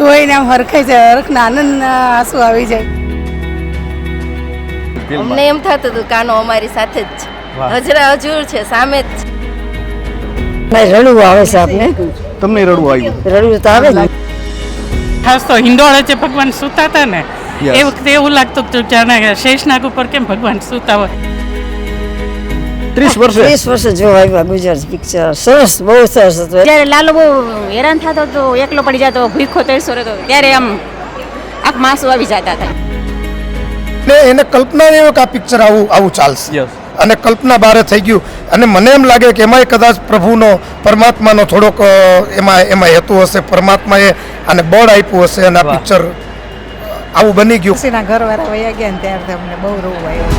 જોઈને આમ હરખાઈ જાય, હરખના આનંદ આંસુ આવી જાય. અમને એમ થતું હતું કાનો અમારી સાથે જ છે, હજરા હજુર છે, સામે જ છે. રડવું આવે છે આપને. તમને રડવું આવ્યું? રડવું તો આવે ને. ખાસ તો હિંડોળે જે ભગવાન સૂતા હતા ને એ વખતે એવું લાગતું કે જાણે શેષનાગ ઉપર કેમ ભગવાન સૂતા હોય. 30 વર્ષે જોવા આવ્યા ગુજરાત પિક્ચર. સરસ, બહુ સરસ હતું. જ્યારે લાલો બહુ હેરાન થતો તો, એકલો પડી જતો, ભૂખો તરસો રહેતો, ત્યારે આમ આંખમાં આંસુ આવી જતા હતા. ને એને કલ્પના નહીં હોય કે આ પિક્ચર આવું ચાલશે, અને કલ્પના બહાર થઈ ગયું. અને મને એમ લાગે કે એમાંય કદાચ પ્રભુનો, પરમાત્માનો થોડોક એમાં હેતુ હશે. પરમાત્માએ આને બળ આપ્યું હશે અને આ પિક્ચર આવું બની ગયું. ખુશીના ઘરવાળા વયા ગયા ને ત્યારે અમને બહુ રોવું આવ્યું.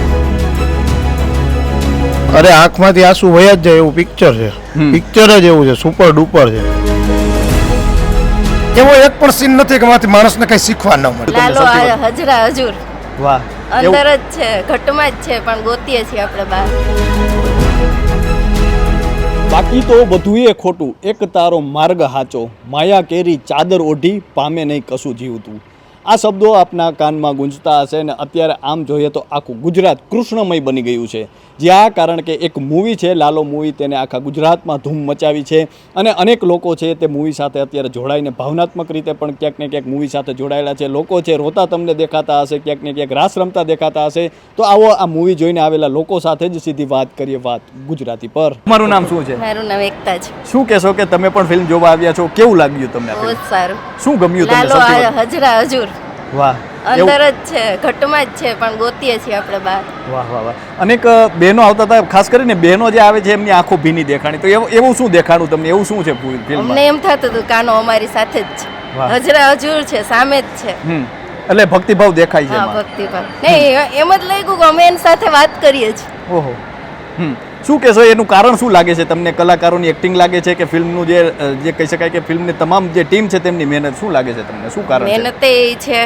અરે આંખમાંથી આંસુ વયા જ જાય એવું પિક્ચર છે. પિક્ચર જ એવું છે, સુપર ડુપર છે. એવો એક પણ સીન નથી કે એમાંથી માણસને કઈ શીખવા ન મળે. લાલો હજરા હજુર વાહ, અંદર જ છે, ઘટમાં જ છે, પણ ગોતીએ છીએ આપણે બહાર. બાકી તો બધું એ ખોટું, એક તારો માર્ગ હાચો, માયા કેરી ચાદર ઓઢી, પામે નહીં કશું જીવતું. આ શબ્દો આપના કાનમાં ગુંજતા હશે ને અત્યારે આમ જોઈએ તો આખું ગુજરાત કૃષ્ણમય બની ગયું છે. જ્યાં કારણ કે એક મૂવી છે લાલો મૂવી, તેને આખા ગુજરાતમાં ધૂમ મચાવી છે અને અનેક લોકો છે તે મૂવી સાથે અત્યારે જોડાઈને ભાવનાત્મક રીતે પણ ક્યાંક ને ક્યાંક મૂવી સાથે જોડાયેલા છે. લોકો છે રોતા તમને દેખાતા હશે, ક્યાંક ને ક્યાંક રાસ રમતા દેખાતા હશે. તો આવો આ મૂવી જોઈને આવેલા લોકો સાથે જ સીધી વાત કરીએ, વાત ગુજરાતી પર. તમારું નામ શું છે? મારું નામ એકતા છે. શું કહેશો કે તમે પણ ફિલ્મ જોવા આવ્યા છો, કેવું લાગ્યું તમને? બહુ જ સારું. શું ગમ્યું તમને? લાલો હજરા હજુર વાહ, અંદર જ છે, ઘટમાં જ છે, પણ ગોતીએ છીએ આપણે બહાર. વાહ વાહ વાહ. અનેક બહેનો આવતા હતા, ખાસ કરીને બહેનો જે આવે છે એમની આંખો ભીની દેખાણી. તો એવું શું દેખાણું તમને? એવું શું છે ફિલ્મમાં? અમને એમ થતું હતું કાનો અમારી સાથે જ છે, હજરા હજુર છે, સામે જ છે. એટલે ભક્તિભાવ દેખાય છે. હા, ભક્તિભાવ નહીં, એમ જ લાગ્યું કે અમે એની સાથે વાત કરીએ છીએ. ઓહો. શું કહેશો, એનું કારણ શું લાગે છે તમને? કલાકારોની એક્ટિંગ લાગે છે કે ફિલ્મનું જે કહી શકાય કે ફિલ્મની તમામ જે ટીમ છે તેમની મહેનત, શું લાગે છે તમને? શું કારણ છે? મહેનત એ છે,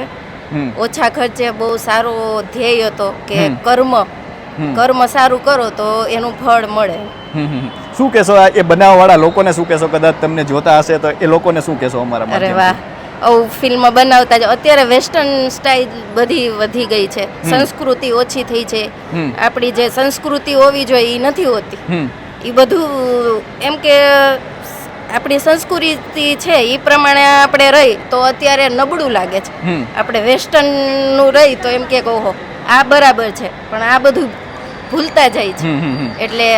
ઓછા ખર્ચે બહુ સારો ધ્યેય હતો કે કર્મ સારું કરો તો એનું ફળ મળે. શું કહેશો એ બનાવવાવાળા લોકોને? શું કહેશો, કદાચ તમને જોતા હશે તો એ લોકોને શું કહેશો અમારા માટે? અરે વાહ, આવું ફિલ્મ બનાવતા જ. અત્યારે વેસ્ટર્ન સ્ટાઇલ બધી વધી ગઈ છે, સંસ્કૃતિ ઓછી થઈ છે. આપણી જે સંસ્કૃતિ હોવી જોઈએ એ નથી હોતી. એ બધું એમ કે આપણી સંસ્કૃતિ છે એ પ્રમાણે આપણે રહી તો અત્યારે નબળું લાગે છે. આપણે વેસ્ટર્નનું રહી તો એમ કે ઓહો આ બરાબર છે, પણ આ બધું ભૂલતા જાય છે. એટલે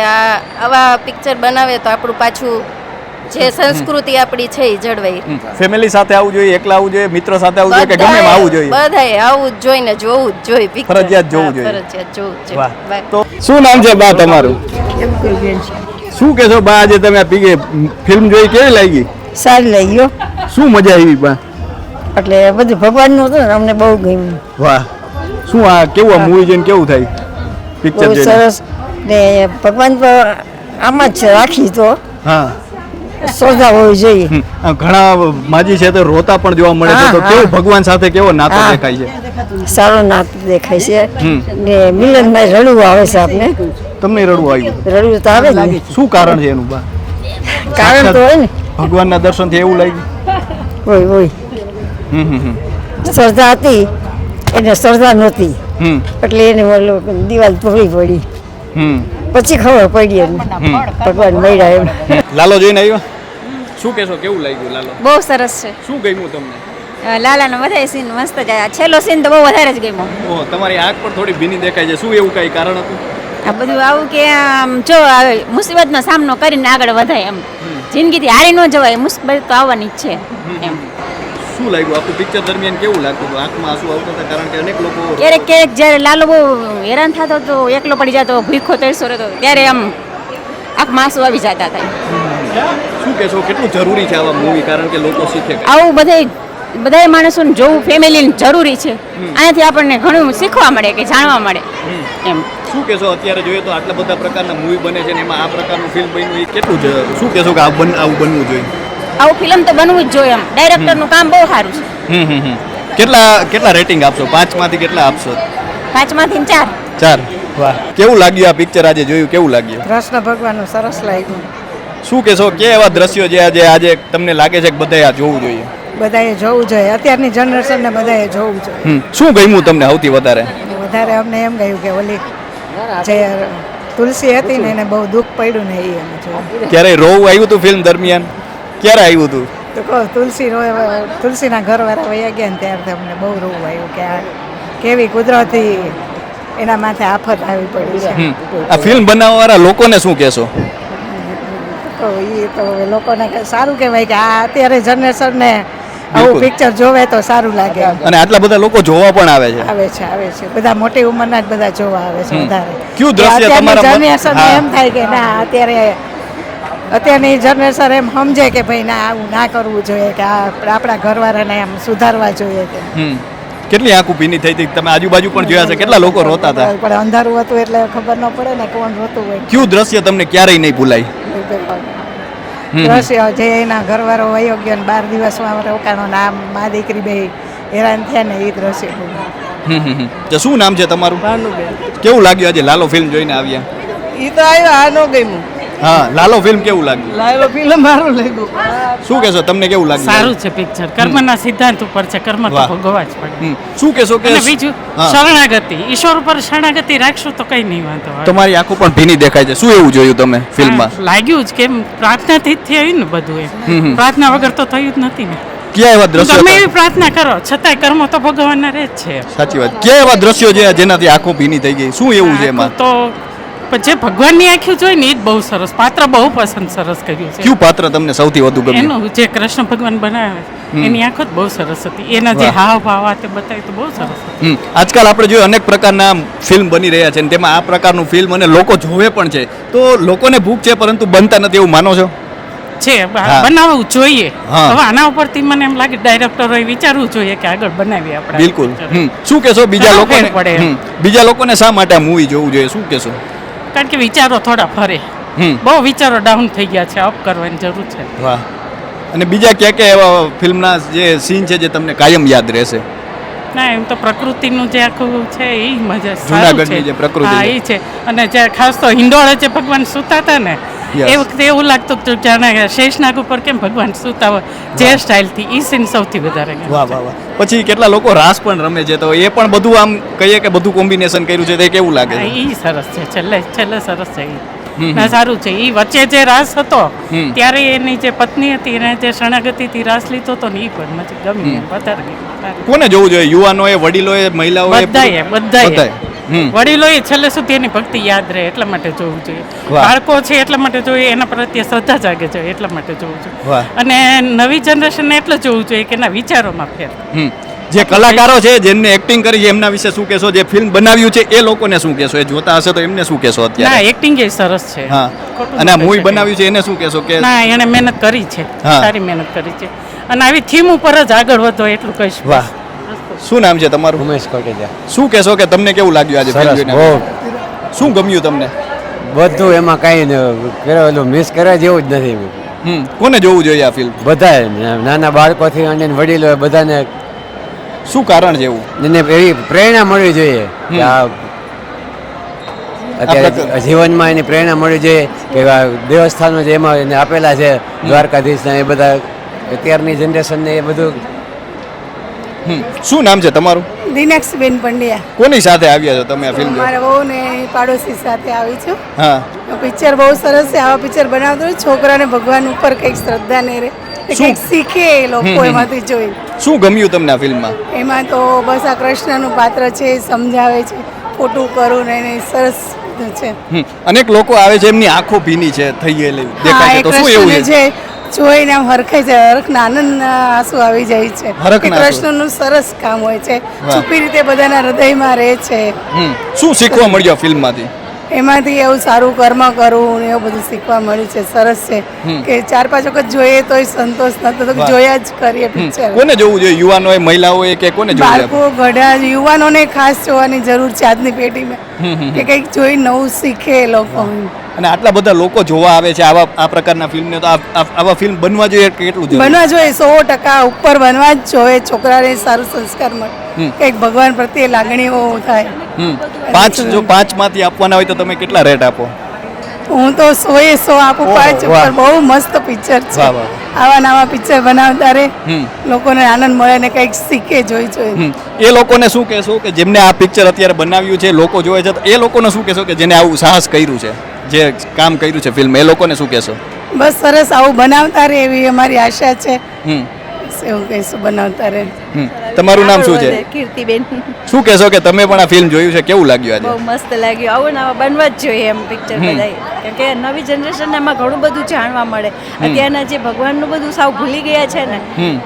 આવા પિક્ચર બનાવે તો આપણું પાછું જે સંસ્કૃતિ આપણી છે એ જળવાઈ. ફેમિલી સાથે આવવું જોઈએ, એકલા આવવું જોઈએ, મિત્રો સાથે આવવું જોઈએ કે ગમે એમ આવવું જોઈએ? બધાએ આવવું જ જોઈએ, જોવું જ જોઈએ પિક્ચર. ફરજિયાત જોવું જોઈએ. ફરજિયાત જોવું જ જોઈએ. તો શું નામ છે બા તમારું? શું કહેશો બા, આજે તમે ફિલ્મ જોઈ, કેવી લાગી? સારી લાગ્યો. શું મજા આવી બા? એટલે બધું ભગવાનનું હતું ને, અમને બહુ ગમ્યું. વાહ, શું આ કેવું આ મૂવી જોઈને કેવું થાય? પિક્ચર બહુ સરસ. ને ભગવાન તો આમાં જ છે રાખી તો. હા, શ્રદ્ધા હોવી જોઈએ. ઘણા માજી છે તો રોતા પણ જોવા મળે છે. તો કેવું ભગવાન સાથે કેવો નાતો દેખાય છે? સારો નાતો દેખાય છે. ને મિલનભાઈ રડવું આવે છે આપને. તમને રડવું આવ્યું? રડવું તો આવે ને. શું કારણ છે એનું બા? કારણ તો હોય ને, ભગવાનના દર્શનથી એવું લાગ્યું? હોય. શ્રદ્ધા હતી એને શ્રદ્ધા નહોતી, એટલે એને દિવાલ તોડી પડી. પછી ખબર પડી એમ ભગવાન મળ્યા એમ. લાલો જોઈને આવ્યો? શું કહેશો, કેવું લાગ્યું લાલો? બહુ સરસ છે. શું ગમ્યું તમને? લાલાનો બધા સીન મસ્ત છે. છેલ્લો સીન તો બહુ વધારે જ ગમ્યો. ઓહ, તમારી આંખ પણ થોડી ભીની દેખાય છે. શું એવું કઈ કારણ હતું? આ બધું આવું કે આમ જો મુસીબતનો સામનો કરીને આગળ વધાય એમ. જિંદગીથી હારી ન જવાય, મુસીબત તો આવવાની જ છે એમ. શું લાગ્યું આખું પિક્ચર દરમિયાન? કેવું લાગતું? આંખમાં આંસુ આવતા હતા? કારણ કે અનેક લોકો ક્યારેક જ્યારે લાલો બહુ હેરાન થતો તો, એકલો પડી જતો, ભૂખો તરસો રહેતો, ત્યારે આમ આંખમાં આંસુ આવી જતા હતા. શું કહેશો, કેટલું જરૂરી છે આવા મૂવી? કારણ કે લોકો શીખે. આવું બધા માણસોને જોવું ફેમિલીને જરૂરી છે. આનાથી આપણને ઘણું શીખવા મળે કે જાણવા મળે એમ. શું કહેશો, અત્યારે જોઈએ તો આટલા બધા પ્રકારના મૂવી બને છે ને એમાં આ પ્રકારનું ફિલ્મ બન્યું, એ કેટલું શું કહેશો કે આવું બનવું જોઈએ? આવું ફિલ્મ તો બનવું જ જોઈએ એમ. ડાયરેક્ટરનું કામ બહુ સારું છે. કેટલા રેટિંગ આપશો? 5 માંથી કેટલા આપશો? 5 માંથી 4. વાહ, કેવું લાગ્યું આ પિક્ચર? આજે જોયું, કેવું લાગ્યું? કૃષ્ણ ભગવાનનું સરસ લાગ્યું. શું કહેશો, કે એવા દ્રશ્યો જે આજે તમને લાગે છે કે બધાએ આ જોવું જોઈએ? બધાએ જોવું જોઈએ, અત્યારની જનરેશનને બધાએ જોવું જોઈએ. શું ગમ્યું તમને સૌથી વધારે? વધારે અમને એમ ગયું કે ઓલી જે તુલસી હતી ને એને બહુ દુઃખ પડ્યું ને એ અમે જોયું. ક્યારે રોવું આવ્યું હતું ફિલ્મ દરમિયાન? ક્યારે આવ્યું હતું? તો કહો તુલસીના ઘરવાળા વયા ગયા ને ત્યારથી અમને બહુ રોવું આવ્યું કે આ કેવી કુદરતી એના માથે આફત આવી પડી છે. આ ફિલ્મ બનાવવાવાળા લોકોને શું કહેશો? તો એ તો હવે લોકોને સારું કહેવાય કે આ અત્યારે જનરેશનને આવું પિક્ચર જોવે તો સારું લાગે. અને આટલા બધા લોકો જોવા પણ આવે છે. આવે છે બધા મોટી ઉંમરના જ બધા જોવા આવે છે વધારે. કયું દ્રશ્ય તમારા જનરેશન એમ થાય કે ના અત્યારની જનરેશન એમ સમજે કે ભાઈ ના આવું ના કરવું જોઈએ કે આપણા ઘરવાળાને એમ સુધારવા જોઈએ કે. કેટલી આંખો ભીની થઈ હતી? તમે આજુબાજુ પણ જોયા છે, કેટલા લોકો રોતા હતા? પણ અંધારું હતું એટલે ખબર ન પડે ને કોણ રોતું હોય. કયું દ્રશ્ય તમને ક્યારેય નહીં ભૂલાય? દ્રશ્ય જે એના ઘરવાળો વયો ગયો ને 12 દિવસમાં રોકાણો નામ મા દીકરી બે હેરાન થયા ને એ દ્રશ્ય. શું નામ છે તમારું? કેવું લાગ્યું આજે લાલો ફિલ્મ જોઈને આવ્યા? એ તો આવ્યો આ નો ગમ્યું. હા, લાલો ફિલ્મ કેવું લાગ્યું? લાલો ફિલ્મ સારું લાગ્યું. શું કહેશો, તમને કેવું લાગ્યું? સારું છે પિક્ચર. કર્મના સિદ્ધાંત ઉપર છે, કર્મ તો ભોગવવા જ પડે. શું કહેશો કે બીજું શરણાગતિ, ઈશ્વર ઉપર શરણાગતિ રાખશું તો કઈ નહીં વાંધો આવે. તમારી આંખો પણ ભીની દેખાય છે. શું એવું જોયું તમે ફિલ્મમાં? લાગ્યું જ કેમ પ્રાર્થનાથી જ થયું ને બધું એ. પ્રાર્થના વગર તો થયું જ નથી ને. ક્યાં એવા દ્રશ્યો? તમે એવી પ્રાર્થના કરો છતાંય કર્મ તો ભોગવવાના રહે જ છે. સાચી વાત. ક્યાં એવા દ્રશ્યો છે જેનાથી આંખો ભીની થઈ ગઈ? શું એવું છે એમાં? તો પણ જે ભગવાનની આંખો જોઈ ને એ જ બહુ સરસ. પાત્ર બહુ પસંદ સરસ કર્યું છે. કયું પાત્ર તમને સૌથી વધુ ગમ્યું? એનું જે કૃષ્ણ ભગવાન બનાવે એની આંખો જ બહુ સરસ હતી. એના જે હાવ ભાવ તે બતાવ્યું તો બહુ સરસ હતું. આજકાલ આપણે જોઈએ અનેક પ્રકારના ફિલ્મ બની રહ્યા છે અને તેમાં આ પ્રકારનું ફિલ્મ અને લોકો જોવે પણ છે, તો લોકોને ભૂખ છે પરંતુ બનતા નથી, એવું માનો છો? છે બનાવવું જોઈએ. હવે આના ઉપરથી મને એમ લાગે ડાયરેક્ટરોએ વિચારવું જોઈએ કે આગળ બનાવીએ આપણે. બિલકુલ. શું કહેશો બીજા લોકોને શા માટે આ મૂવી જોવું જોઈએ? શું કહેશો? કારણ કે વિચારો થોડા ફરે. બહુ વિચારો ડાઉન થઈ ગયા છે, અપ કરવાની જરૂર છે. વાહ. અને બીજા ક્યાં ક્યાં એવા ફિલ્મના જે સીન છે જે તમને કાયમ યાદ રહેશે? ના એમ તો પ્રકૃતિનું જે આખું છે એ મજા જૂનાગઢની જે પ્રકૃતિ હા એ છે. અને જે ખાસ તો હિંડોળે જે ભગવાન સૂતા હતા ને એ વખતે એવું લાગતું હતું જાણે શેષનાગ ઉપર કેમ ભગવાન સૂતા હોય જે સ્ટાઇલથી એ સીન સૌથી વધારે. વાહ વાહ વાહ. પછી કેટલા લોકો રાસ પણ રમે છે, તો એ પણ બધું આમ કહીએ કે બધું કોમ્બિનેશન કર્યું છે, તે કેવું લાગે? એ સરસ છે. છેલ્લે સરસ છે એ સારું છે. એ વચ્ચે જે રાસ હતો ત્યારે એની જે પત્ની હતી એને જે શરણાગતિથી રાસ લીધો હતો ને એ પણ મને ગમ્યું વધારે. કોને જોવું જોઈએ? યુવાનોએ, વડીલોએ, મહિલાઓએ? બધાએ. વડીલોએ છેલ્લે સુધી એની ભક્તિ યાદ રહે એટલા માટે જોવું જોઈએ. બાળકો છે એટલા માટે જોઈએ, એના પ્રત્યે શ્રદ્ધા જાગે છે એટલા માટે જોવું જોઈએ. અને નવી જનરેશનને એટલે જોવું જોઈએ કે એના વિચારોમાં ફેર. જે કલાકારો છે જેમને એક્ટિંગ કરી છે એમના વિશે શું કહેશો? જે ફિલ્મ બનાવ્યું છે એ લોકોને શું કહેશો? એ જોતા હશે તો એમને શું કહેશો અત્યારે? ના એક્ટિંગ એ સરસ છે. હા. અને આ મૂવી બનાવ્યું છે એને શું કહેશો? કે ના એને મહેનત કરી છે, સારી મહેનત કરી છે. અને આવી થીમ ઉપર જ આગળ વધો એટલું કહીશ. વાહ. શું નામ છે તમારું? ઉમેશ કોટેજા. શું કહેશો કે તમને કેવું લાગ્યું આજે ફિલ્મ જોઈને? શું ગમ્યું તમને? બધું એમાં કાંઈ મિસ કરવા જેવું જ નથી. કોને જોવું જોઈએ આ ફિલ્મ? બધાએ, નાના બાળકોથી અને વડીલો બધાને. શું કારણ છે એવું? એને એવી પ્રેરણા મળવી જોઈએ કે આ અત્યારે જીવનમાં એની પ્રેરણા મળવી જોઈએ કે દેવસ્થાનો જે એમાં એને આપેલા છે દ્વારકાધીશના એ બધા અત્યારની જનરેશનને એ બધું. શું નામ છે તમારું? દિનેશબેન પંડ્યા. કોની સાથે આવ્યા છો તમે આ ફિલ્મ? મારા બહુ ને પાડોશી સાથે આવી છું. હા. પિક્ચર બહુ સરસ છે. આવા પિક્ચર બનાવતો છોકરાને ભગવાન ઉપર કંઈક શ્રદ્ધા ને રહે, કંઈક શીખે એ લોકો એમાંથી જોઈ. શું ગમ્યું તમને આ ફિલ્મમાં? એમાં તો બસ આ કૃષ્ણનું પાત્ર છે, સમજાવે છે, ખોટું કરું ને એને સરસ છે. અનેક લોકો આવે છે એમની આંખો ભીની છે થઈ ગયેલી દેખાય છે, તો શું એવું છે? જોઈને આમ હરખાઈ જાય, હરખના આનંદ આંસુ આવી જાય છે. કૃષ્ણનું સરસ કામ હોય છે, છુપી રીતે બધાના હૃદયમાં રહે છે. શું શીખવા મળ્યું આ ફિલ્મમાંથી? એમાંથી એવું સારું કર્મ કરવું ને એવું બધું શીખવા મળ્યું છે. સરસ છે કે 4-5 વખત જોઈએ તોય સંતોષ નતો, તો જોયા જ કરીએ પિક્ચર. કોને જોવું જોઈએ? યુવાનોએ, મહિલાઓએ કે કોને જોવું? બાળકો, ગઢા, યુવાનોને ખાસ જોવાની જરૂર છે આજની પેઢીમાં કે કંઈક જોઈ નવું શીખે લોકો. અને આટલા બધા લોકો જોવા આવે છે આ પ્રકારના ફિલ્મને, તો આવા ફિલ્મ બનવા જોઈએ કેટલું બનવા જોઈએ? 100% ઉપર બનવા જ જોઈએ. છોકરાને સારું સંસ્કાર મળે, કંઈક ભગવાન પ્રત્યે લાગણીઓ થાય. 5 માંથી આપવાના હોય તો તમે કેટલા રેટ આપો? હું તો 100 આપું ઓહો, 5 વાહ. ઉપર. બહુ મસ્ત પિક્ચર છે. વાહ, વાહ. આવા નવા પિક્ચર બનાવતા રહે, હમ. લોકોને આનંદ મળે ને કંઈક શીખે જોઈએ. એ લોકોને શું કહેશો કે જેમને આ પિક્ચર અત્યારે બનાવ્યું છે, લોકો જોવે છે, તો એ લોકોને શું કહેશો કે જેને આવું સાહસ કર્યું છે, જે કામ કર્યું છે ફિલ્મ, એ લોકોને શું કહેશો? બસ સરસ આવું બનાવતા રહે એવી અમારી આશા છે. હમ. બસ એવું કહીશું, બનાવતા રહે. તમારું નામ શું છે? કીર્તિબેન. શું કહેશો કે તમે પણ આ ફિલ્મ જોયું છે, કેવું લાગ્યું બહુ આજે? મસ્ત લાગ્યું. આવું ને આવા બનવા જ જોઈએ એમ પિક્ચર બધાય. કેમ કે નવી જનરેશનને એમાં ઘણું બધું જાણવા મળે. અત્યારના જે ભગવાનનું બધું સાવ ભૂલી ગયા છે ને,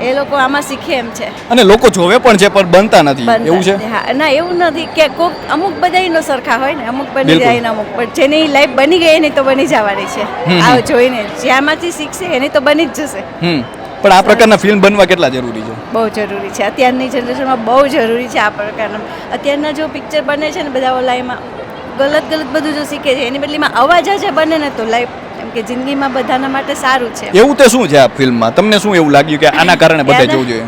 એ લોકો આમાં શીખે એમ છે. અને લોકો જોવે પણ છે પણ બનતા નથી, એવું છે? હા, ના એવું નથી કે કોક અમુક બધા નો સરખા હોય ને, અમુક બની બિલકુલ. જાય ને અમુક, પણ જેની લાઈફ બની ગઈ એની તો બની જવાની છે. આવ જોઈને જ્યાંમાંથી શીખશે એની તો બની જ જશે. પણ આ પ્રકારના ફિલ્મ બનવા કેટલા જરૂરી છે? બહુ જરૂરી છે અત્યારની જનરેશનમાં, બહુ જરૂરી છે આ પ્રકારના. અત્યારના જો પિક્ચર બને છે ને બધા ઓલા એમાં ગલત બધું જો શીખે છે, એની બદલીમાં અવાજ જે બને ને તો લાઈફ એમ કે જિંદગીમાં બધાના માટે સારું છે. એવું તે શું છે આ ફિલ્મમાં? તમને શું એવું લાગ્યું કે આના કારણે બધે જોવું જોઈએ?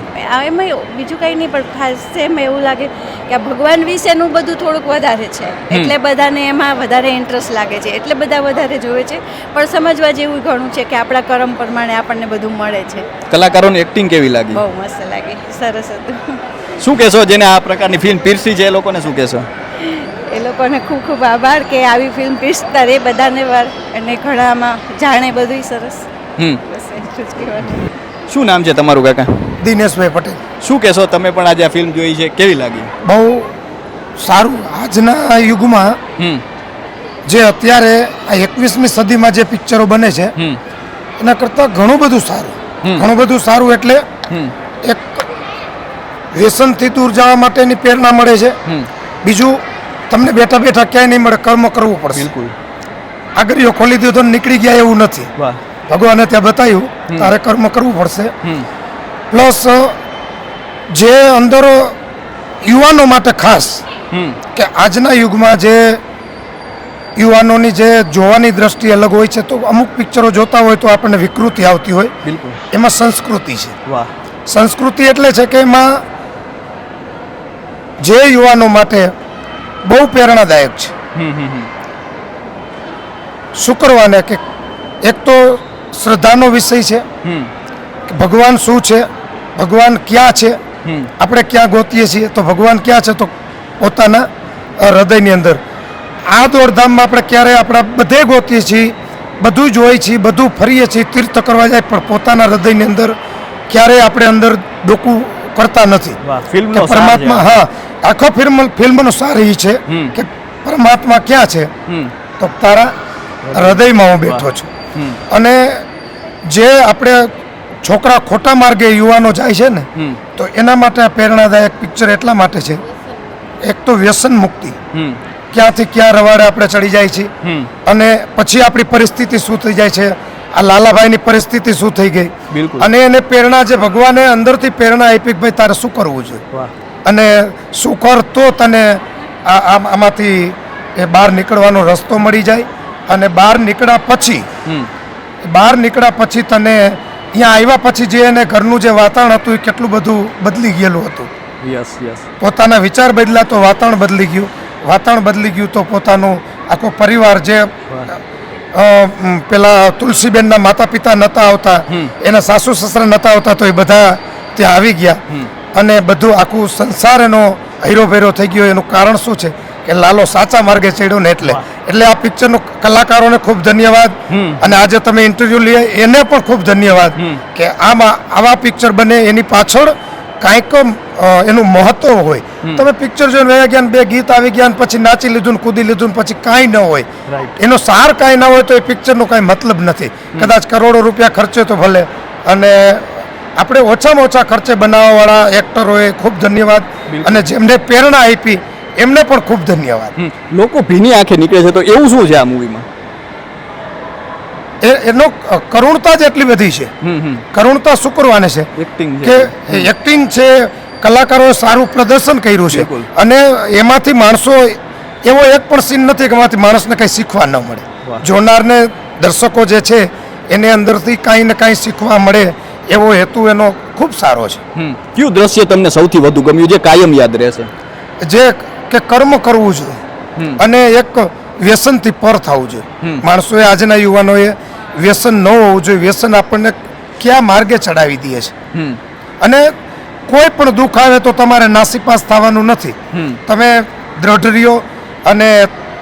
એમાં બીજું કંઈ નહીં, પણ ખાસ એમ એવું લાગે કે આ ભગવાન વિશેનું બધું થોડુંક વધારે છે, એટલે બધાને એમાં વધારે ઇન્ટરેસ્ટ લાગે છે, એટલે બધા વધારે જોવે છે. પણ સમજવા જેવું ઘણું છે કે આપણા કર્મ પ્રમાણે આપણને બધું મળે છે. કલાકારોની એક્ટિંગ કેવી લાગી? બહુ મસ્ત લાગી, સરસ હતું. શું કહેશો જેને આ પ્રકારની ફિલ્મ પીરસી છે, એ લોકોને શું કહેશો? એ લોકોને ખૂબ ખૂબ આભાર કે આવી ફિલ્મ પીરસતા રહે બધાને વાર, અને ઘણામાં જાણે બધું સરસ. બસ એટલું જ કહેવાનું. શું નામ છે તમારું કાકા? દિનેશભાઈ પટેલ. શું કહેશો, તમે પણ આજે આ ફિલ્મ જોઈ છે, કેવી લાગી? બહુ સારું. આજના યુગમાં જે અત્યારે આ 21મી સદીમાં જે પિક્ચરો બને છે એના કરતાં ઘણું બધું સારું. ઘણું બધું સારું એટલે એક વ્યસનથી દૂર જવા માટેની પ્રેરણા મળે છે. બીજું, તમને બેઠા બેઠા ક્યાંય નહીં મળે, કર્મ કરવું પડશે. બિલકુલ. આગળીઓ ખોલી દીધો ને નીકળી ગયા એવું નથી. વાહ. ભગવાને ત્યાં બતાવ્યું તારે કર્મ કરવું પડશે. પ્લસ જે અંદર યુવાનો માટે ખાસ કે આજના યુગમાં જે યુવાનોની જે જોવાની દ્રષ્ટિ અલગ હોય છે, તો અમુક પિક્ચરો જોતા હોય તો આપણને વિકૃતિ આવતી હોય. બિલકુલ. એમાં સંસ્કૃતિ છે. વાહ. સંસ્કૃતિ એટલે છે કે એમાં જે યુવાનો માટે બહુ પ્રેરણાદાયક છે. શુક્રવારે કે એક તો શ્રદ્ધાનો વિષય છે કે ભગવાન શું છે, ભગવાન ક્યાં છે, આપણે ક્યાં ગોતીએ છીએ, તો ભગવાન ક્યાં છે તો પોતાના હૃદયની અંદર. આ દોડધામમાં આપણે ક્યારે આપણા બધે ગોતીએ છીએ, બધું જોઈએ છીએ, બધું ફરીએ છીએ, તીર્થ કરવા જાય, પણ પોતાના હૃદયની અંદર ક્યારેય આપણે અંદર ડોકું કરતા નથી. કે પરમાત્મા, હા, આખો ફિલ્મનો સાર એ છે કે પરમાત્મા ક્યાં છે, તો તારા હૃદયમાં હું બેઠો છું. અને જે આપણે છોકરા ખોટા માર્ગે યુવાનો જાય છે ને, તો એના માટે આ પ્રેરણાદાયક પિક્ચર એટલા માટે છે. એક તો વ્યસન મુક્તિ, ક્યાંથી ક્યાં રવાડે આપણે ચડી જાય છે, અને પછી આપણી પરિસ્થિતિ શું થઈ જાય છે. આ લાલાભાઈની પરિસ્થિતિ શું થઈ ગઈ, અને એને પ્રેરણા જે ભગવાને અંદરથી પ્રેરણા આપી કે ભાઈ તારે શું કરવું જોઈએ, અને શું કર તો તને આમાંથી એ બહાર નીકળવાનો રસ્તો મળી જાય. અને બહાર નીકળ્યા પછી તને અહીંયા આવ્યા પછી જે એને ઘરનું જે વાતાવરણ હતું એ કેટલું બધું બદલી ગયેલું હતું. પોતાના વિચાર બદલા તો વાતાવરણ બદલી ગયું, વાતાવરણ બદલી ગયું તો પોતાનું આખો પરિવાર જે પેલા તુલસીબેનના માતા પિતા નહોતા આવતા, એના સાસુ સસરા નહોતા આવતા, તો એ બધા ત્યાં આવી ગયા, અને બધું આખું સંસાર એનો હૈરોભેરો થઈ ગયો. એનું કારણ શું છે કે લાલો સાચા માર્ગે ચડ્યો ને એટલે આ પિક્ચરનો કલાકારોને ખૂબ ધન્યવાદ. અને આજે તમે ઇન્ટરવ્યુ લઈએ એને પણ ખૂબ ધન્યવાદ કે આવા પિક્ચર બને એની પાછળ કાંઈક એનું મહત્વ હોય. તમે પિક્ચર જોઈને વયા ગયા, 2 ગીત આવી ગયા, પછી નાચી લીધું ને કૂદી લીધું ને પછી કાંઈ ન હોય, એનો સાર કાંઈ ના હોય, તો એ પિક્ચરનો કાંઈ મતલબ નથી. કદાચ કરોડો રૂપિયા ખર્ચે તો ભલે, અને આપણે ઓછામાં ઓછા ખર્ચે બનાવવાવાળા એક્ટરોએ ખૂબ ધન્યવાદ, અને જેમને પ્રેરણા આપી એમને પણ ખૂબ ધન્યવાદ. લોકો ભીની આંખે નીકળે છે, તો એવું શું છે આ મૂવીમાં? એનો કરુણતા જ એટલી બધી છે. કરુણતા શુક્રવાને છે કે એક્ટિંગ છે, કલાકારોએ સારું પ્રદર્શન કર્યું છે, અને એમાંથી માણસો એવો એક પણ સીન નથી કે એમાંથી માણસને કંઈ શીખવા ન મળે. જોનારને, દર્શકો જે છે એને અંદરથી કાંઈ ને કાંઈ શીખવા મળે એવો હેતુ એનો ખૂબ સારો છે. કયું દ્રશ્ય તમને સૌથી વધુ ગમ્યું, જે કાયમ યાદ રહેશે? જે કે કર્મ કરવું જોઈએ, અને એક વ્યસનથી પર થવું જોઈએ. માણસોએ આજના યુવાનોએ વ્યસન ન હોવું જોઈએ. વ્યસન આપણને ક્યાં માર્ગે ચડાવી દે છે. અને કોઈ પણ દુઃખ આવે તો તમારે નાસીપાસ થવાનું નથી. તમે દ્રઢ રહ્યો અને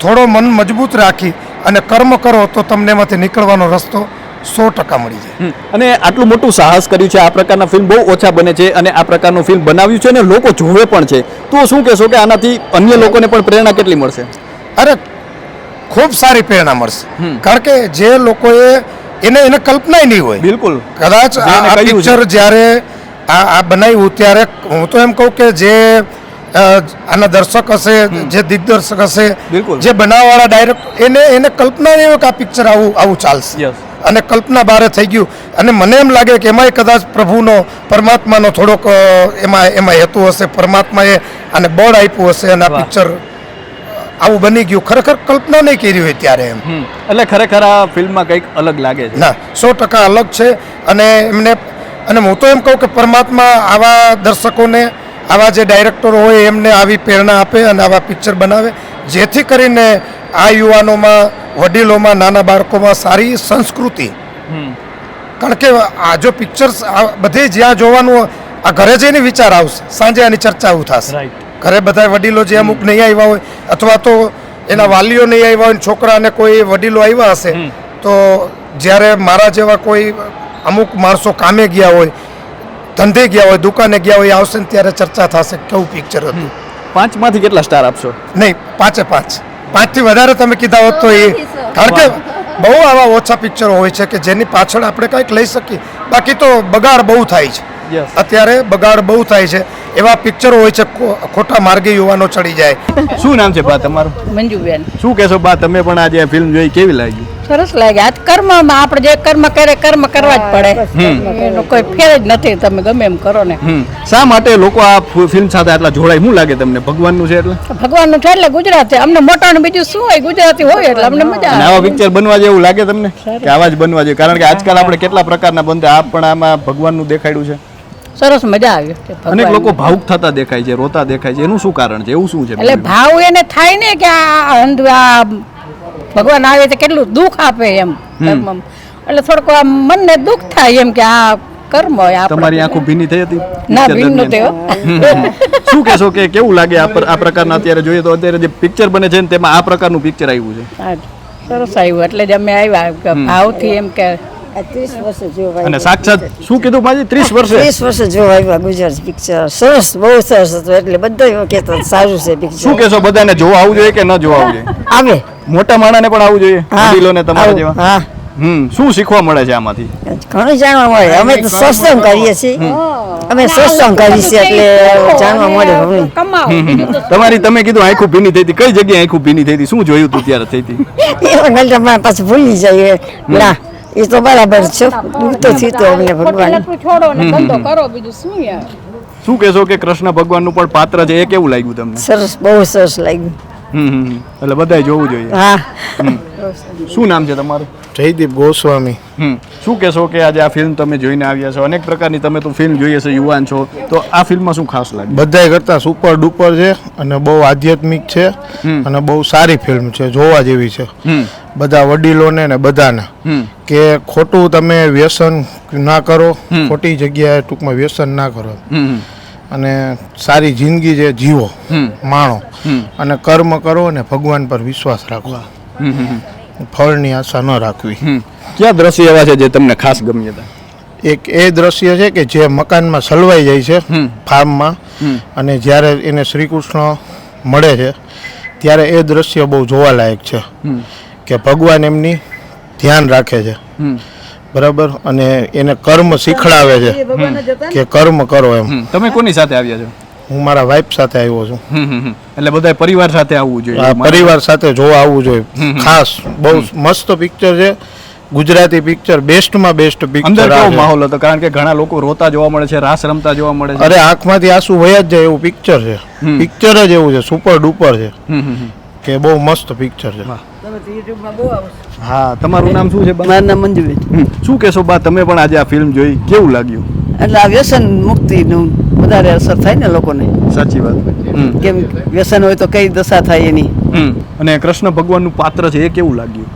થોડો મન મજબૂત રાખી અને કર્મ કરો તો તમને એમાંથી નીકળવાનો રસ્તો 100% મળી જાય. અને આટલું મોટું સાહસ કર્યું છે. આ પ્રકારના ફિલ્મ બહુ ઓછા બને છે અને આ પ્રકારનું ફિલ્મ બનાવ્યું છે અને લોકો જોવે પણ છે. તો શું કહેશો કે આનાથી અન્ય લોકોને પણ પ્રેરણા કેટલી મળશે? અરે ખૂબ સારી પ્રેરણા મળશે. કારણ કે જે લોકોએ એને કલ્પના નહીં હોય. બિલકુલ. કદાચ આ પિક્ચર જ્યારે આ બનાવ્યું ત્યારે હું તો એમ કહું કે જે આના દર્શક હશે, જે દિગ્દર્શક હશે, જે બનાવવાળા ડાયરેક્ટ એને કલ્પના નહીં હોય કે આ પિક્ચર આવું ચાલશે. અને કલ્પના બહાર થઈ ગયું. અને મને એમ લાગે કે એમાંય કદાચ પ્રભુનો, પરમાત્માનો થોડોક એમાં હેતુ હશે. પરમાત્માએ આને બળ આપ્યું હશે અને આ પિક્ચર આવું બની ગયું. ખરેખર કલ્પના નહીં કરી હોય ત્યારે એમ. એટલે ખરેખર આ ફિલ્મમાં કંઈક અલગ લાગે છે. ના, 100% અલગ છે. અને હું તો એમ કહું કે પરમાત્મા આવા દર્શકોને, આવા જે ડાયરેક્ટરો હોય એમને આવી પ્રેરણા આપે અને આવા પિક્ચર બનાવે, જેથી કરીને આ યુવાનોમાં, વડીલોમાં, નાના બાળકોમાં સારી સંસ્કૃતિ. કારણ કે આ જો પિક્ચર્સ બધે જ્યાં જોવાનું, આ ઘરે જઈને વિચાર આવશે, સાંજે આની ચર્ચા થશે. ઘરે બધા વડીલો જે અમુક નહીં આવ્યા હોય અથવા તો એના વાલીઓ નહીં આવ્યા હોય, છોકરાને કોઈ વડીલો આવ્યા હશે, તો જ્યારે મારા જેવા કોઈ અમુક માણસો કામે ગયા હોય, ધંધે ગયા હોય, દુકાને ગયા હોય, આવશે ને ત્યારે ચર્ચા થશે કેવું પિક્ચર હતું. 5માંથી કેટલા સ્ટાર આપશો? નહીં, 5 થી વધારે તમે કીધા હોત તો એ. કારણ કે બહુ આવા ઓછા પિક્ચરો હોય છે કે જેની પાછળ આપણે કંઈક લઈ શકીએ. બાકી તો બગાડ બહુ થાય છે. અત્યારે બગાડ બહુ થાય છે. એવા પિક્ચરો હોય છે, ખોટા માર્ગે યુવાનો ચડી જાય. શું નામ છે બા તમારું? મંજુબેન. શું કહેશો બા, તમે પણ આજે ફિલ્મ જોઈ, કેવી લાગી? સરસ લાગે. આજ કર્મમાં આપણે જે કર્મ કરે કર્મ કરવા જ પડે. એનો કોઈ ફેર જ નથી. તમે ગમે એમ કરો ને. શા માટે લોકો આ ફિલ્મ સાથે આટલા જોડાય? શું લાગે તમને? ભગવાનનું છે એટલે? ભગવાનનું છે એટલે ગુજરાતી. અમને મોટાનું બીજું શું હોય? ગુજરાતી હોય એટલે અમને મજા આવે. આવા પિક્ચર બનવા જેવું લાગે તમને કે આવા જ બનવા જોઈએ? કારણ કે આજકાલ આપણે કેટલા પ્રકારના બનતા, આ પણ આમાં ભગવાનનું દેખાડ્યું છે. સરસ મજા આવી. અનેક લોકો ભાવુક થતા દેખાય છે, રોતા દેખાય છે. એનું શું કારણ છે? એવું શું છે? એટલે ભાવ એને થાય ને કે આ ભગવાન આવે તો કેટલું દુઃખ આપે એમ. એટલે થોડુંક આ મનને દુઃખ થાય એમ કે આ કર્મ હોય. તમારી આંખો ભીની થઈ હતી? ના, ભીન નહોતી. શું કહેશો કે કેવું લાગે આ પ્રકારના? અત્યારે જોઈએ તો અત્યારે જે પિક્ચર બને છે ને તેમાં આ પ્રકારનું પિક્ચર આવ્યું છે. સરસ આવ્યું એટલે જ અમે આવ્યા ભાવથી એમ કે 30 વર્ષે જોવા. અને સાક્ષાત શું કીધું માજી? 30 વર્ષે જોવા આવ્યા ગુજરાતી પિક્ચર. સરસ, બહુ સરસ હતું. એટલે બધા કહેતા સારું છે પિક્ચર. શું કહેશો, બધાને જોવા આવવું જોઈએ કે ન જોવા આવવું જોઈએ? આવે. મોટા માણસને પણ આવવું જોઈએ, વડીલોને, તમારા જેવા. હા. શું શીખવા મળે છે આમાંથી? ઘણું જાણવા મળે. અમે તો સત્સંગ કરીએ છીએ. અમે સત્સંગ કરીએ છીએ એટલે જાણવા મળે ઘણું. તમે કીધું આંખું ભીની થઈ હતી. કઈ જગ્યાએ આંખું ભીની થઈ હતી? શું જોયું તું ત્યારે થઈ હતી? એ પાછું ભૂલી જઈએ. ના, એ તો બરાબર છે. તો થયું અમને ભગવાન. છોડો ને ધંધો કરો, બીજું શું યાર. શું કહેશો કે કૃષ્ણ ભગવાનનું પણ પાત્ર છે, એ કેવું લાગ્યું તમને? સરસ, બહુ સરસ લાગ્યું. એટલે બધાય જોવું જોઈએ. હા. શું નામ છે તમારું? જયદીપ ગોસ્વામી. શું કહેશો કે આજે આ ફિલ્મ તમે જોઈને આવ્યા છો? અનેક પ્રકારની તમે તો ફિલ્મ જોઈએ છે, યુવાન છો, તો આ ફિલ્મમાં શું ખાસ લાગે? બધાય કરતા સુપર ડુપર છે અને બહુ આધ્યાત્મિક છે અને બહુ સારી ફિલ્મ છે, જોવા જેવી છે. બધા વડીલોને ને બધાને કે ખોટું તમે વ્યસન ના કરો, ખોટી જગ્યાએ ટૂંકમાં વ્યસન ના કરો અને સારી જિંદગી જે જીવો, માણો અને કર્મ કરો અને ભગવાન પર વિશ્વાસ રાખો. ફળની આશા ન રાખવી. કયા દ્રશ્ય એવા છે જે તમને ખાસ ગમ્યા હતા? એક એ દ્રશ્ય છે કે જે મકાનમાં સલવાઈ જાય છે ફાર્મમાં અને જ્યારે એને શ્રી કૃષ્ણ મળે છે ત્યારે એ દ્રશ્ય બહુ જોવાલાયક છે કે ભગવાન એમની ધ્યાન રાખે છે. બરાબર. અને એને કર્મ શીખડાવે છે કે કર્મ કરો એમ. તમે કોની સાથે આવ્યા છો? હું મારા વાઇફ સાથે આવ્યો છું. એટલે બધા પરિવાર સાથે આવવું જોઈએ. પરિવાર સાથે જોવા આવવું જોઈએ. ખાસ બહુ મસ્ત પિક્ચર છે. ગુજરાતી પિક્ચર બેસ્ટમાં બેસ્ટ પિક્ચર. અંદર કેવો માહોલ હતો? કારણ કે ઘણા લોકો રોતા જોવા મળે છે, રાસ રમતા જોવા મળે છે. અરે આંખમાંથી આંસુ વયા જ જાય એવું પિક્ચર છે. પિક્ચર જ એવું છે, સુપર ડુપર છે કે બહુ મસ્ત પિક્ચર છે. હા, તમારું નામ શું છે? મારું નામ મંજુબેન. શું કહેશો બા, તમે પણ આજે આ ફિલ્મ જોઈ, કેવું લાગ્યું? એટલે આ વ્યસન મુક્તિનું વધારે અસર થાય ને લોકોને. સાચી વાત. કેમ વ્યસન હોય તો કઈ દશા થાય એની. અને કૃષ્ણ ભગવાનનું પાત્ર છે એ કેવું લાગ્યું?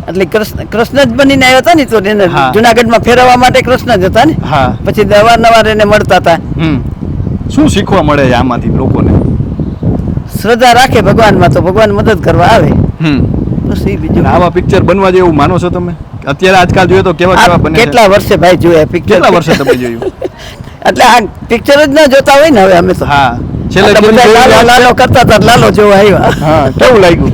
એટલે કૃષ્ણ જ બનીને આવ્યા હતા ને, તો એને જુનાગઢમાં ફેરવવા માટે કૃષ્ણ જ હતા ને. પછી અવારનવાર એને મળતા હતા. શું શીખવા મળે આમાંથી લોકોને? શ્રદ્ધા રાખે ભગવાનમાં તો ભગવાન મદદ કરવા આવે. આવા પિક્ચર બનવા જેવું માનો છો તમે? અત્યારે આજકાલ જોઈએ તો કેવા કેવા બને? કેટલા વર્ષે ભાઈ જોયા પિક્ચર? કેટલા વર્ષે તમે જોયું? એટલે આ પિક્ચર જ ના જોતા હોય ને હવે અમે તો. હા, છેલ્લે લાલો કરતા હતા, લાલો જોવા આવ્યા. હા, કેવું લાગ્યું?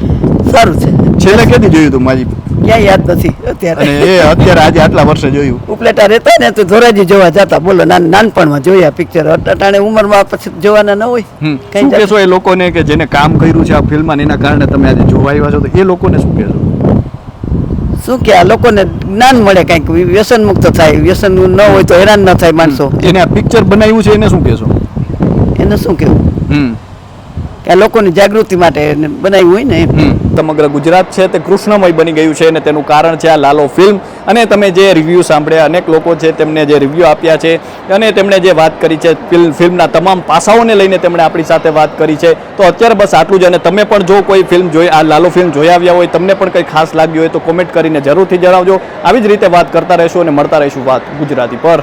સારું છે. છેલ્લે કેદી જોયું તું માજી? ક્યાં યાદ નથી અત્યારે. અને એ અત્યારે આજે આટલા વર્ષે જોયું? ઉપલેટા રહેતા ને તો ધોરાજી જોવા જતા. બોલો, નાનપણમાં જોયા પિક્ચર. અટાણે ઉંમરમાં પછી જોવાના ન હોય. શું કહેશો એ લોકોને કે જેને કામ કર્યું છે આ ફિલ્મમાં એના કારણે તમે આજે જોવા આવ્યા છો, તો એ લોકોને શું કહેશો? શું કે આ લોકોને જ્ઞાન મળે, કંઈક વ્યસન મુક્ત થાય. વ્યસન ન હોય તો હેરાન ન થાય માણસો. એને આ પિક્ચર બનાવ્યું છે એને શું કહેશો? એને શું કહેવું કે આ લોકોની જાગૃતિ માટે બનાવ્યું હોય ને. સમગ્ર ગુજરાત છે તે કૃષ્ણમય બની ગયું છે અને તેનું કારણ છે આ લાલો ફિલ્મ. અને તમે જે રિવ્યૂ સાંભળ્યા, અનેક લોકો છે તેમને જે રિવ્યૂ આપ્યા છે અને તેમણે જે વાત કરી છે ફિલ્મના તમામ પાસાઓને લઈને તેમણે આપણી સાથે વાત કરી છે. તો અત્યારે બસ આટલું જ. અને તમે પણ જો કોઈ ફિલ્મ જોઈ, આ લાલો ફિલ્મ જોઈ આવ્યા હોય, તમને પણ કંઈ ખાસ લાગ્યું હોય તો કોમેન્ટ કરીને જરૂરથી જણાવજો. આવી જ રીતે વાત કરતા રહીશું અને મળતા રહીશું વાત ગુજરાતી પર.